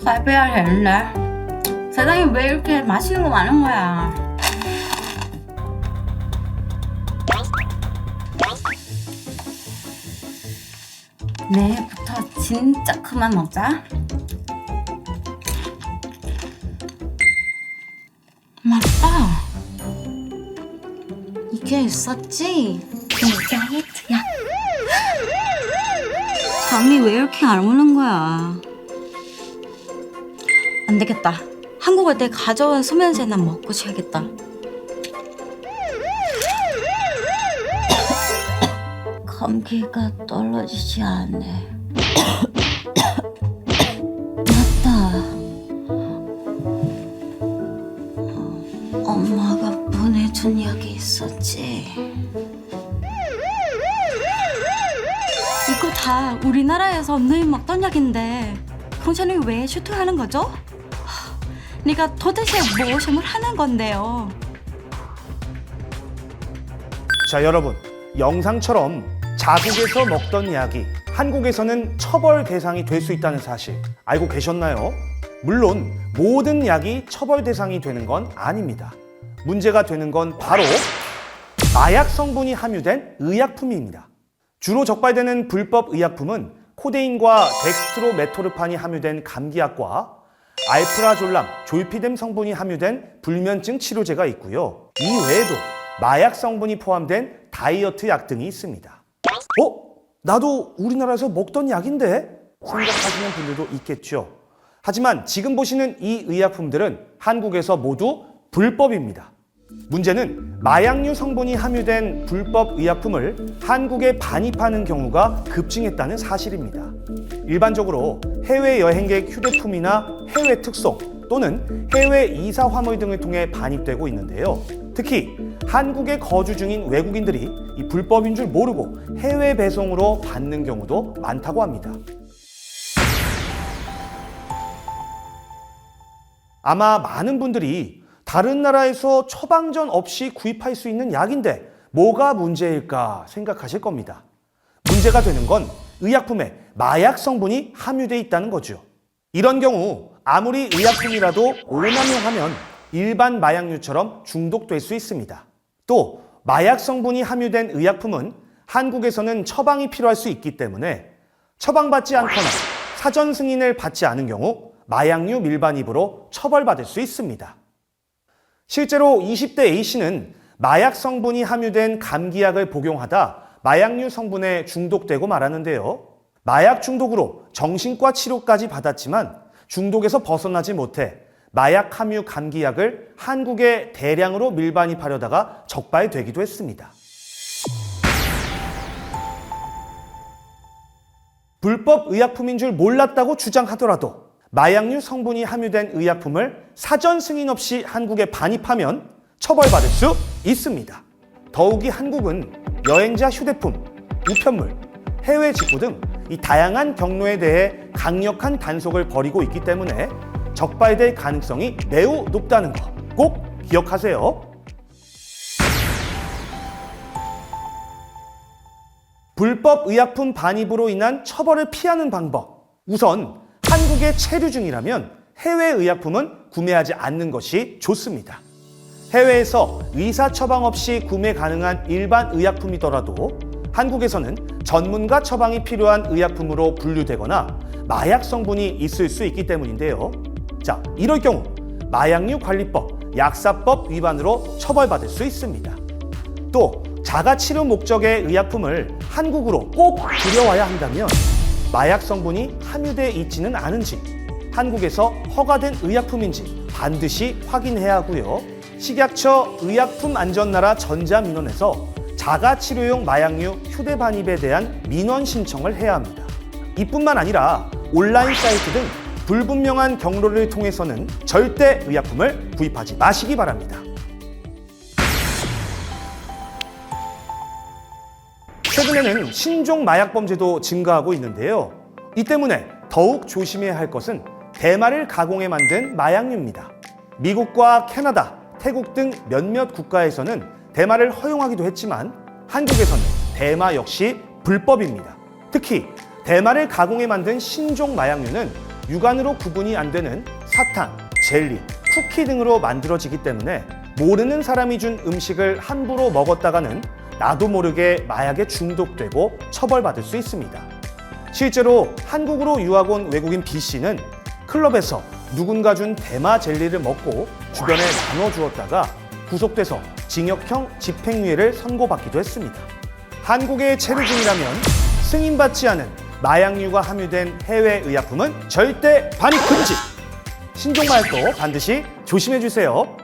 살 빼야 되는데 세상에 왜 이렇게 맛있는 거 많은 거야. 내일부터 진짜 그만 먹자. 맞다. 이게 있었지? 다이어트야. 잠이 왜 이렇게 안 오는 거야? 안 되겠다. 한국 올 때 가져온 소면제나 먹고 쉬어야겠다. 감기가 떨어지지 않네. 맞다. 엄마가 보내준 약이 있었지. 이거 다 우리나라에서 늘 먹던 약인데 당신이 왜 슈팅하는 거죠? 네가 도대체 무엇을 하는 건데요? 자, 여러분, 영상처럼 자국에서 먹던 약이 한국에서는 처벌 대상이 될 수 있다는 사실 알고 계셨나요? 물론 모든 약이 처벌 대상이 되는 건 아닙니다. 문제가 되는 건 바로 마약 성분이 함유된 의약품입니다. 주로 적발되는 불법 의약품은 코데인과 덱스트로메토르판이 함유된 감기약과 알프라졸람, 졸피뎀 성분이 함유된 불면증 치료제가 있고요. 이 외에도 마약 성분이 포함된 다이어트 약 등이 있습니다. 나도 우리나라에서 먹던 약인데? 생각하시는 분들도 있겠죠. 하지만 지금 보시는 이 의약품들은 한국에서 모두 불법입니다. 문제는 마약류 성분이 함유된 불법 의약품을 한국에 반입하는 경우가 급증했다는 사실입니다. 일반적으로 해외 여행객 휴대품이나 해외 특송 또는 해외 이사 화물 등을 통해 반입되고 있는데요. 특히 한국에 거주 중인 외국인들이 이 불법인 줄 모르고 해외 배송으로 받는 경우도 많다고 합니다. 아마 많은 분들이 다른 나라에서 처방전 없이 구입할 수 있는 약인데 뭐가 문제일까 생각하실 겁니다. 문제가 되는 건 의약품에 마약 성분이 함유되어 있다는 거죠. 이런 경우 아무리 의약품이라도 오남용하면 일반 마약류처럼 중독될 수 있습니다. 또 마약 성분이 함유된 의약품은 한국에서는 처방이 필요할 수 있기 때문에 처방받지 않거나 사전 승인을 받지 않은 경우 마약류 밀반입으로 처벌받을 수 있습니다. 실제로 20대 A씨는 마약 성분이 함유된 감기약을 복용하다 마약류 성분에 중독되고 말았는데요. 마약 중독으로 정신과 치료까지 받았지만 중독에서 벗어나지 못해 마약 함유 감기약을 한국에 대량으로 밀반입하려다가 적발되기도 했습니다. 불법 의약품인 줄 몰랐다고 주장하더라도 마약류 성분이 함유된 의약품을 사전 승인 없이 한국에 반입하면 처벌받을 수 있습니다. 더욱이 한국은 여행자 휴대품, 우편물, 해외 직구 등 이 다양한 경로에 대해 강력한 단속을 벌이고 있기 때문에 적발될 가능성이 매우 높다는 거 꼭 기억하세요. 불법 의약품 반입으로 인한 처벌을 피하는 방법. 우선 한국에 체류 중이라면 해외 의약품은 구매하지 않는 것이 좋습니다. 해외에서 의사 처방 없이 구매 가능한 일반 의약품이더라도 한국에서는 전문가 처방이 필요한 의약품으로 분류되거나 마약 성분이 있을 수 있기 때문인데요. 자, 이럴 경우 마약류 관리법, 약사법 위반으로 처벌받을 수 있습니다. 또 자가 치료 목적의 의약품을 한국으로 꼭 들여와야 한다면 마약 성분이 함유되어 있지는 않은지, 한국에서 허가된 의약품인지 반드시 확인해야 하고요. 식약처 의약품안전나라 전자민원에서 자가치료용 마약류 휴대 반입에 대한 민원 신청을 해야 합니다. 이뿐만 아니라 온라인 사이트 등 불분명한 경로를 통해서는 절대 의약품을 구입하지 마시기 바랍니다. 최근에는 신종 마약 범죄도 증가하고 있는데요. 이 때문에 더욱 조심해야 할 것은 대마를 가공해 만든 마약류입니다. 미국과 캐나다, 태국 등 몇몇 국가에서는 대마를 허용하기도 했지만 한국에서는 대마 역시 불법입니다. 특히 대마를 가공해 만든 신종 마약류는 육안으로 구분이 안 되는 사탕, 젤리, 쿠키 등으로 만들어지기 때문에 모르는 사람이 준 음식을 함부로 먹었다가는 나도 모르게 마약에 중독되고 처벌받을 수 있습니다. 실제로 한국으로 유학 온 외국인 B씨는 클럽에서 누군가 준 대마 젤리를 먹고 주변에 나눠주었다가 구속돼서 징역형 집행유예를 선고받기도 했습니다. 한국의 체류진이라면 승인받지 않은 마약류가 함유된 해외 의약품은 절대 반입 금지! 신종마약도 반드시 조심해주세요.